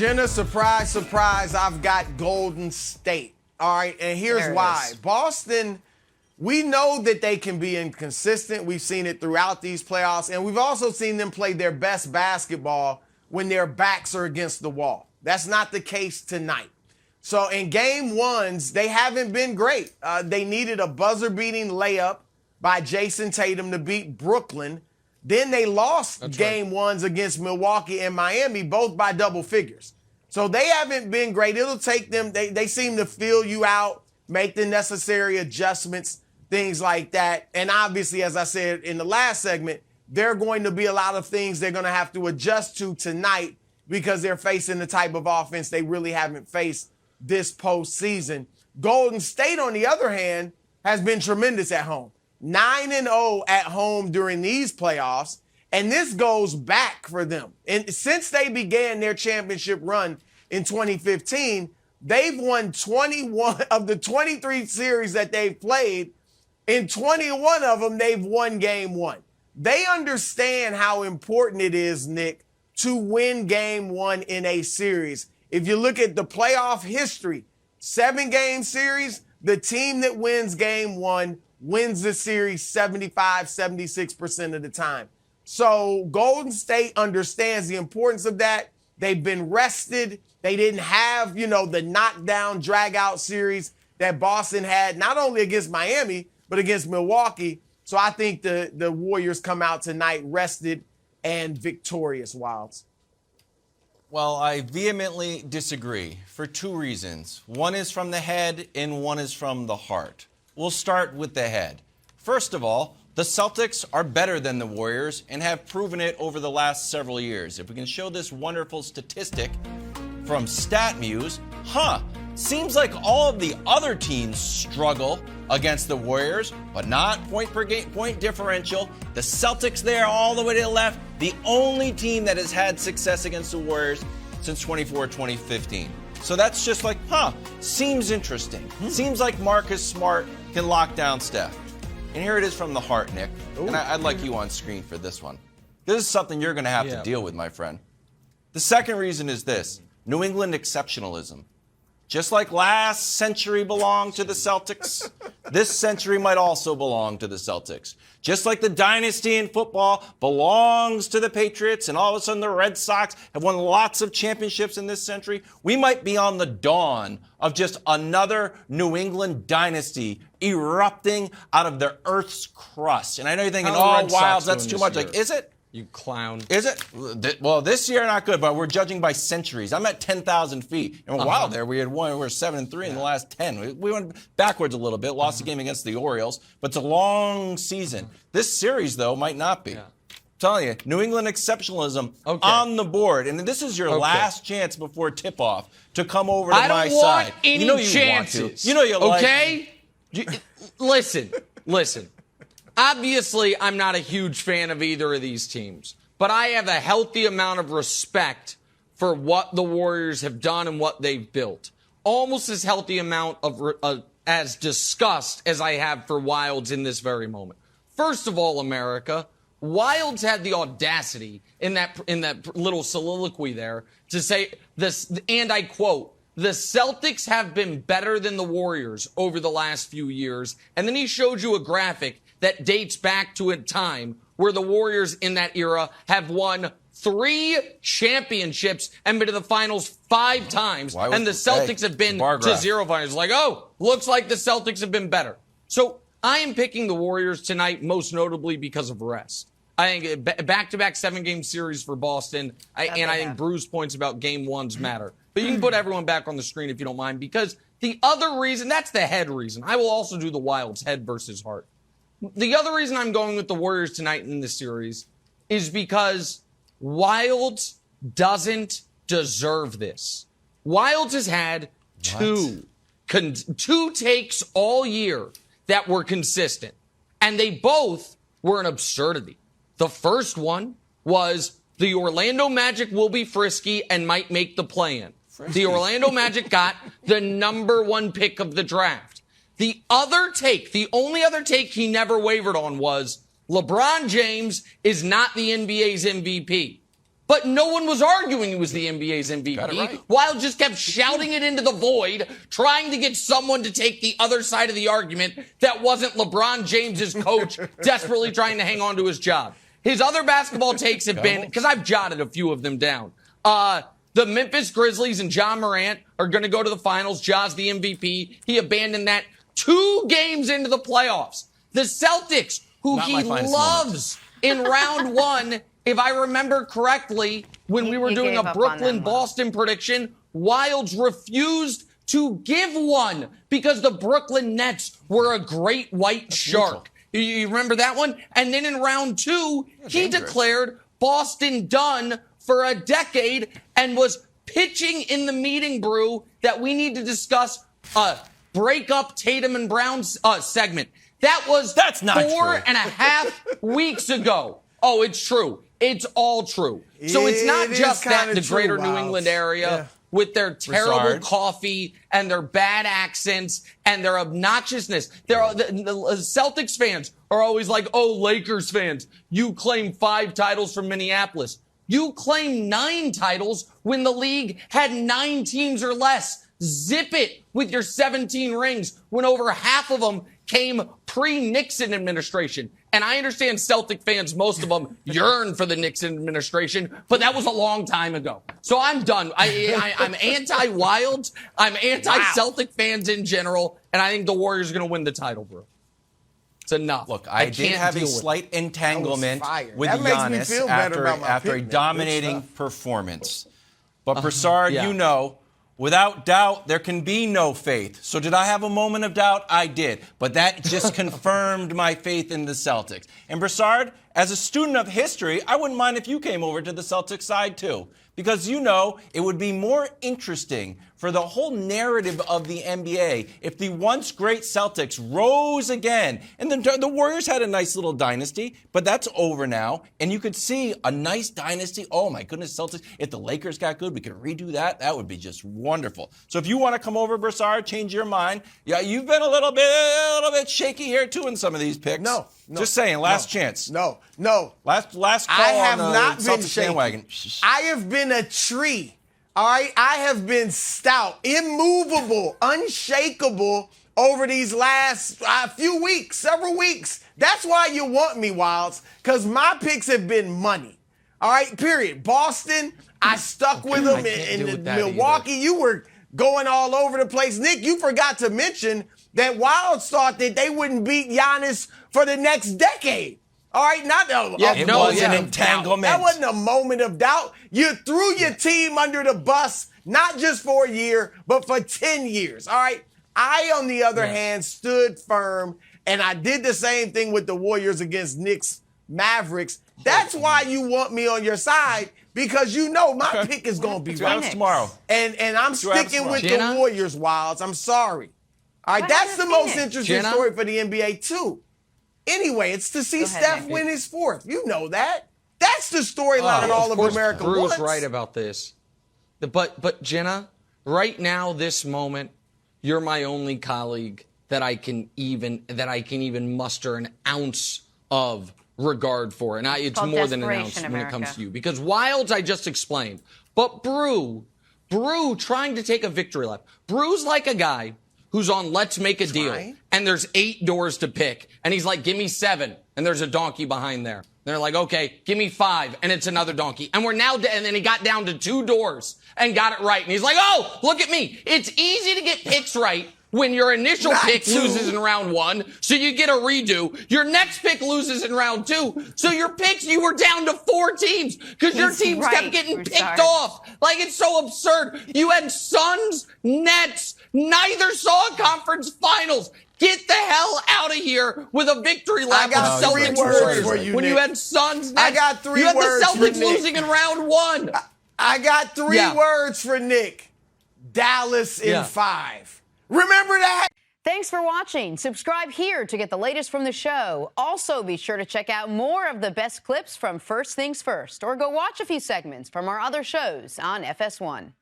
Jenna, surprise, surprise, I've got Golden State. All right, and here's why. Boston, we know that they can be inconsistent. We've seen it throughout these playoffs, and we've also seen them play their best basketball when their backs are against the wall. That's not the case tonight. So in game ones, they haven't been great. They needed a buzzer-beating layup by Jason Tatum to beat Brooklyn. Then they lost game ones against Milwaukee and Miami, both by double figures. So they haven't been great. It'll take them, they seem to feel you out, make the necessary adjustments, things like that. And obviously, as I said in the last segment, there are going to be a lot of things they're going to have to adjust to tonight because they're facing the type of offense they really haven't faced this postseason. Golden State, on the other hand, has been tremendous at home. 9-0 at home during these playoffs, and this goes back for them. And since they began their championship run in 2015, they've won 21 of the 23 series that they've played. In 21 of them, they've won game one. They understand how important it is, Nick, to win game one in a series. If you look at the playoff history, 7-game series, the team that wins game one wins the series 76% of the time. So Golden State understands the importance of that. They've been rested. They didn't have, the knockdown, drag-out series that Boston had, not only against Miami, but against Milwaukee. So I think the Warriors come out tonight rested and victorious, Wilds. Well, I vehemently disagree for two reasons. One is from the head and one is from the heart. We'll start with the head. First of all, the Celtics are better than the Warriors and have proven it over the last several years. If we can show this wonderful statistic from StatMuse, seems like all of the other teams struggle against the Warriors, but not point differential. The Celtics there all the way to the left, the only team that has had success against the Warriors since 2015. So that's just like, seems interesting. Seems like Marcus Smart can lock down Steph. And here it is from the heart, Nick. And I'd like you on screen for this one. This is something you're going to have to deal with, my friend. The second reason is this: New England exceptionalism. Just like last century belonged to the Celtics, this century might also belong to the Celtics. Just like the dynasty in football belongs to the Patriots, and all of a sudden the Red Sox have won lots of championships in this century, we might be on the dawn of just another New England dynasty erupting out of the Earth's crust. And I know you're thinking, wow, that's too much. Like, is it? You clown. Is it? Well, this year not good, but we're judging by centuries. I'm at 10,000 feet. And wow, there we had one. We were 7-3 in the last 10. We went backwards a little bit, lost the game against the Orioles, but it's a long season. This series, though, might not be. I'm telling you, New England exceptionalism on the board. And this is your last chance before tip-off to come over to my side. I don't want any chances. You know you like Okay? Listen. Obviously, I'm not a huge fan of either of these teams, but I have a healthy amount of respect for what the Warriors have done and what they've built. Almost as healthy amount of as disgust as I have for Wilds in this very moment. First of all, America, Wilds had the audacity in that little soliloquy there to say this, and I quote, "The Celtics have been better than the Warriors over the last few years," and then he showed you a graphic that dates back to a time where the Warriors in that era have won 3 championships and been to the finals 5 times. And the Celtics have been to 0 finals. Like, looks like the Celtics have been better. So I am picking the Warriors tonight, most notably because of rest. I think back-to-back 7-game series for Boston, and I think Bruce points about game ones matter. But you can put everyone back on the screen if you don't mind, because the other reason, that's the head reason. I will also do the Wilds, head versus heart. The other reason I'm going with the Warriors tonight in this series is because Wilds doesn't deserve this. Wilds has had two takes all year that were consistent, and they both were an absurdity. The first one was the Orlando Magic will be frisky and might make the play-in. The Orlando Magic got the number 1 pick of the draft. The only other take he never wavered on was LeBron James is not the NBA's MVP. but no one was arguing he was the NBA's MVP. Right. Wild just kept shouting it into the void, trying to get someone to take the other side of the argument that wasn't LeBron James's coach desperately trying to hang on to his job. His other basketball takes have been, because I've jotted a few of them down. The Memphis Grizzlies and Ja Morant are going to go to the finals. Ja's the MVP. He abandoned that 2 games into the playoffs. The Celtics, who Not he loves in round 1, if I remember correctly, when we were doing a Brooklyn-Boston prediction, Wilds refused to give one because the Brooklyn Nets were a great white shark. You remember that one? And then in round 2, he declared Boston done for a decade and was pitching in the meeting, Brew, that we need to discuss a break up Tatum and Brown segment. That's not 4.5 weeks ago. Oh, it's true. It's all true. So it's not just that the greater New England area with their terrible Broussard. coffee and their bad accents and their obnoxiousness. The Celtics fans are always like, oh, Lakers fans, you claim 5 titles from Minneapolis. You claim 9 titles when the league had 9 teams or less. Zip it with your 17 rings when over half of them came pre-Nixon administration. And I understand Celtic fans, most of them yearn for the Nixon administration, but that was a long time ago. So I'm done. I'm anti-Wilds. I'm anti-Celtic fans in general. And I think the Warriors are going to win the title, bro. It's enough. Look, I did have a slight entanglement with Giannis after a dominating performance. But Broussard, you know, without doubt, there can be no faith. So did I have a moment of doubt? I did. But that just confirmed my faith in the Celtics. And Broussard, as a student of history, I wouldn't mind if you came over to the Celtics side too. Because, you know, it would be more interesting for the whole narrative of the NBA if the once great Celtics rose again. And the Warriors had a nice little dynasty, but that's over now. And you could see a nice dynasty. Oh, my goodness, Celtics. If the Lakers got good, we could redo that. That would be just wonderful. So if you want to come over, Broussard, change your mind. Yeah, you've been a little bit shaky here, too, in some of these picks. No. Just saying, last chance. No. Last call I have on not the been Celtics shaky. bandwagon. I have been a tree. All right, I have been stout, immovable, unshakable over these last few weeks, several weeks. That's why you want me, Wilds, because my picks have been money. All right, period. Boston, I stuck with them in Milwaukee. You were going all over the place. Nick, you forgot to mention that Wilds thought that they wouldn't beat Giannis for the next decade. All right, it was an entanglement. That wasn't a moment of doubt. You threw your team under the bus, not just for a year, but for 10 years. All right. I, on the other hand, stood firm, and I did the same thing with the Warriors against Knicks Mavericks. That's why you want me on your side, because you know my pick is going to be right tomorrow. And I'm sticking with the Warriors, Wilds. I'm sorry. All right, that's the most interesting story for the NBA, too. Anyway, it's to see Steph win his 4th. You know that. That's the storyline that all of America wants. Drew's right about this. But Jenna, right now, this moment, you're my only colleague that I can even muster an ounce of regard for. And it's more than an ounce when it comes to you. Because Wilds, I just explained. But Brew trying to take a victory lap. Brew's like a guy who's on Let's Make a Deal, and there's 8 doors to pick. And he's like, give me 7, and there's a donkey behind there. They're like, okay, give me 5, and it's another donkey. And we're now, and then he got down to 2 doors and got it right. And he's like, oh, look at me. It's easy to get picks right when your initial pick loses in round 1, so you get a redo. Your next pick loses in round 2, so your picks, you were down to 4 teams because your teams kept getting picked off. Like, it's so absurd. You had Suns, Nets, neither saw a conference finals. Get the hell out of here with a victory lap. I got 3 words for you, when Nick. you had Suns, Nets. I got 3 words. You words had the Celtics for Nick. losing in round 1. I got 3 words for Nick. Dallas in 5. Remember that? Thanks for watching. Subscribe here to get the latest from the show. Also, be sure to check out more of the best clips from First Things First, or go watch a few segments from our other shows on FS1.